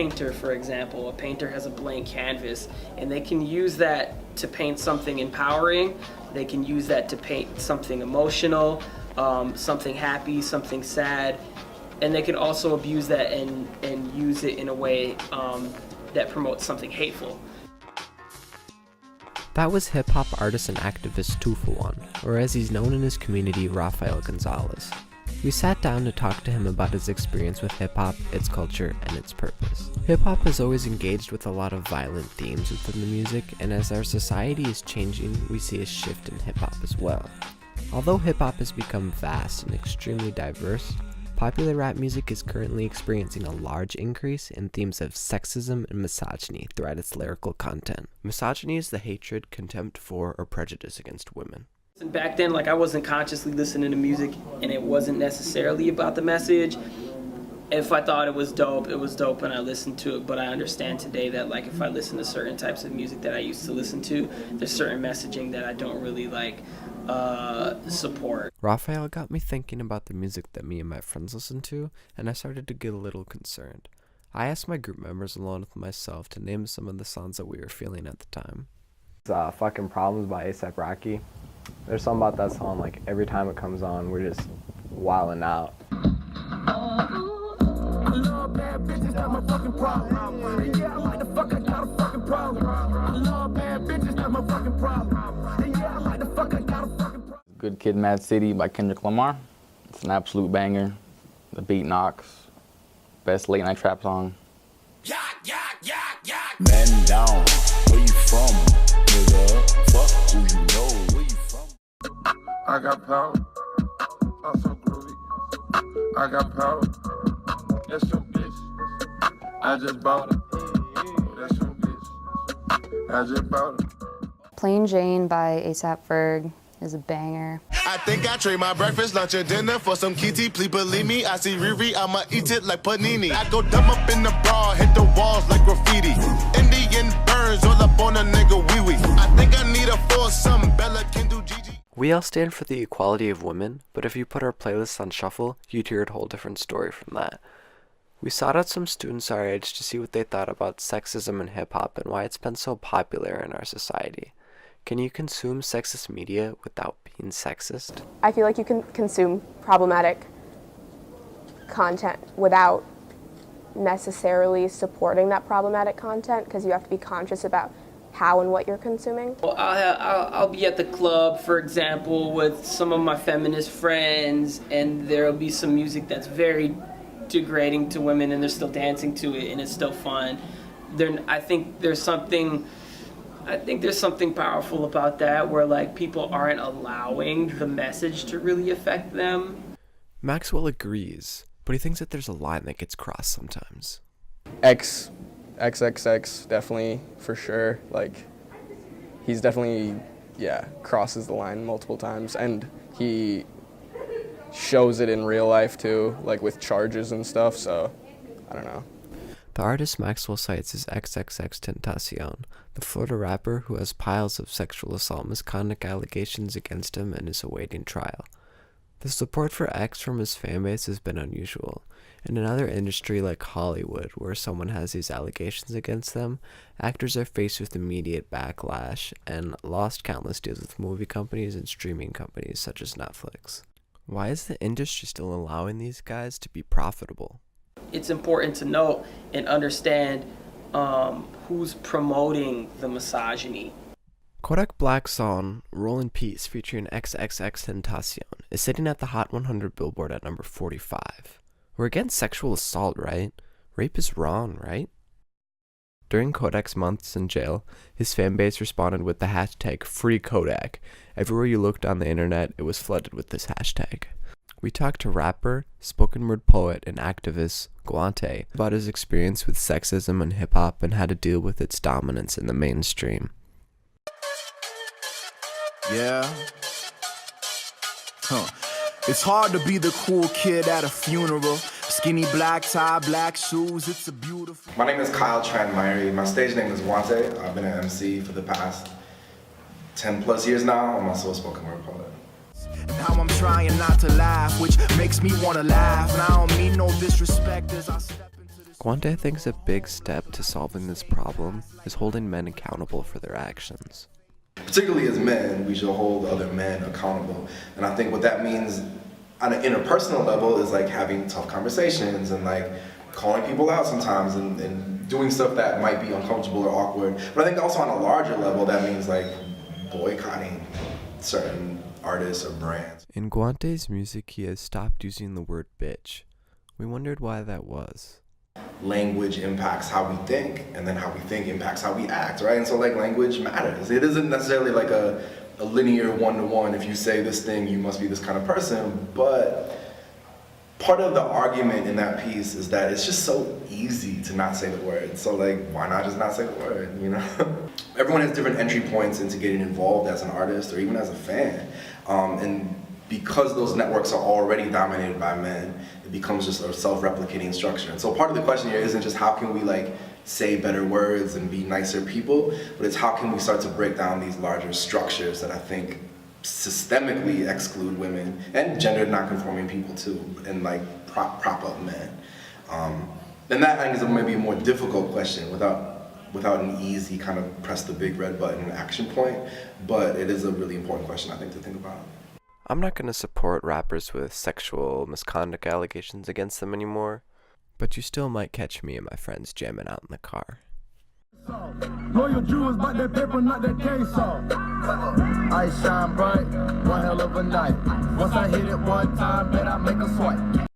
painter, for example. A painter has a blank canvas, and they can use that to paint something empowering. They can use that to paint something emotional, something happy, something sad, and they can also abuse that and use it in a way that promotes something hateful. That was hip-hop artist and activist 2-for-1, or as he's known in his community, Rafael Gonzalez. We sat down to talk to him about his experience with hip-hop, its culture, and its purpose. Hip-hop has always engaged with a lot of violent themes within the music, and as our society is changing, we see a shift in hip-hop as well. Although hip-hop has become vast and extremely diverse, popular rap music is currently experiencing a large increase in themes of sexism and misogyny throughout its lyrical content. Misogyny is the hatred, contempt for, or prejudice against women. Back then, I wasn't consciously listening to music, and it wasn't necessarily about the message. If I thought it was dope and I listened to it, but I understand today that if I listen to certain types of music that I used to listen to, there's certain messaging that I don't really support. Rafael got me thinking about the music that me and my friends listened to, and I started to get a little concerned. I asked my group members along with myself to name some of the songs that we were feeling at the time. Fucking Problems by A$AP Rocky. There's something about that song, every time it comes on, we're just wilding out. Good Kid, Mad City by Kendrick Lamar. It's an absolute banger. The beat knocks. Best late night trap song. Man down, where you from, nigga? Fuck who you know, where you from? I got power, I'm so groovy. I got power, that's your bitch. I just bought her, that's your bitch. I just bought her. Plain Jane by A$AP Ferg is a banger. I think I trade my breakfast, lunch, and dinner for some kitty. Please believe me, I see Riri, I'ma eat it like panini. I go dumb up in the bra, hit the walls like graffiti. Indian burns all up on a nigga wee-wee. I think I need a foursome, Bella can do Gigi. We all stand for the equality of women, but if you put our playlists on shuffle, you'd hear a whole different story from that. We sought out some students our age to see what they thought about sexism in hip-hop and why it's been so popular in our society. Can you consume sexist media without being sexist? I feel like you can consume problematic content without necessarily supporting that problematic content, because you have to be conscious about how and what you're consuming. Well, I'll be at the club, for example, with some of my feminist friends, and there'll be some music that's very degrading to women, and they're still dancing to it, and it's still fun. I think there's something powerful about that, where people aren't allowing the message to really affect them. Maxwell agrees, but he thinks that there's a line that gets crossed sometimes. XXX, definitely, for sure. He's definitely, crosses the line multiple times, and he shows it in real life too, with charges and stuff, so I don't know. The artist Maxwell cites is XXXTentacion, the Florida rapper who has piles of sexual assault misconduct allegations against him and is awaiting trial. The support for X from his fanbase has been unusual. In another industry like Hollywood, where someone has these allegations against them, actors are faced with immediate backlash and lost countless deals with movie companies and streaming companies such as Netflix. Why is the industry still allowing these guys to be profitable? It's important to note and understand who's promoting the misogyny. Kodak Black's song Roll in Peace featuring XXXTentacion is sitting at the Hot 100 Billboard at number 45. We're against sexual assault, right? Rape is wrong, right? During Kodak's months in jail, his fanbase responded with the hashtag #FreeKodak. Everywhere you looked on the internet, it was flooded with this hashtag. We talked to rapper, spoken word poet, and activist Guante about his experience with sexism in hip-hop and how to deal with its dominance in the mainstream. Yeah. It's hard to be the cool kid at a funeral. Skinny black tie, black shoes, it's a beautiful... My name is Kyle Tranmyrie. My stage name is Wante. I've been an MC for the past 10 plus years now. I'm also a spoken word poet. Now I'm trying not to laugh, which makes me want to laugh. And I don't mean no disrespect as I step into this... Guante thinks a big step to solving this problem is holding men accountable for their actions. Particularly as men, we should hold other men accountable. And I think what that means on an interpersonal level is like having tough conversations and like calling people out sometimes and doing stuff that might be uncomfortable or awkward. But I think also on a larger level, that means like boycotting certain artists or brands. In Guante's music, he has stopped using the word bitch. We wondered why that was. Language impacts how we think, and then how we think impacts how we act, right? And so like language matters. It isn't necessarily like a linear one-to-one. If you say this thing, you must be this kind of person. But part of the argument in that piece is that it's just so easy to not say the word. So like, why not just not say the word, you know? Everyone has different entry points into getting involved as an artist or even as a fan. And because those networks are already dominated by men, it becomes just a self-replicating structure. And so part of the question here isn't just how can we like say better words and be nicer people, but it's how can we start to break down these larger structures that I think systemically exclude women and gender non-conforming people too, and like prop up men. And that I think is maybe a more difficult question without an easy kind of press the big red button action point, but it is a really important question I think to think about. I'm not going to support rappers with sexual misconduct allegations against them anymore, but you still might catch me and my friends jamming out in the car. Loyal Jews, but their paper, not their case off. I shine bright, one hell of a night. Once I hit it one time, then I make a swipe.